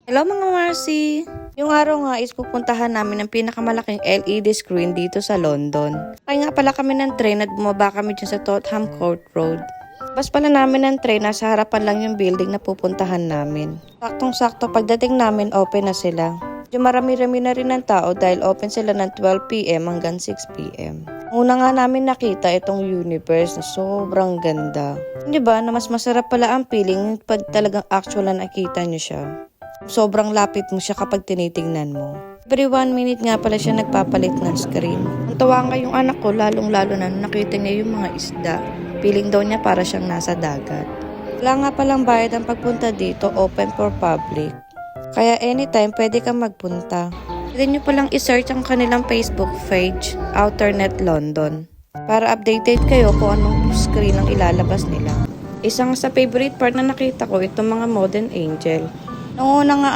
Hello mga Marcy! Yung araw nga is pupuntahan namin ang pinakamalaking LED screen dito sa London. Kaya nga pala kami ng train at bumaba kami dyan sa Tottenham Court Road. Bas pala namin ng train, nasa harapan lang yung building na pupuntahan namin. Saktong-sakto pagdating namin, open na sila. Yung marami-rami na rin ng tao dahil open sila ng 12 PM hanggang 6 PM. Una nga namin nakita itong universe na sobrang ganda. Di ba na mas masarap pala ang feeling pag talagang actual na nakita nyo siya. Sobrang lapit mo siya kapag tinitingnan mo. Every 1 minute nga pala siya nagpapalit ng screen. Ang tawa nga yung anak ko, lalong-lalo na nakita niya yung mga isda. Feeling daw niya para siyang nasa dagat. Wala nga palang bayad ang pagpunta dito, open for public. Kaya anytime pwede kang magpunta. Pwede nyo palang isearch ang kanilang Facebook page, Outernet London, para updated kayo kung anong screen ang ilalabas nila. Isang sa favorite part na nakita ko, itong mga modern angel. Noong una nga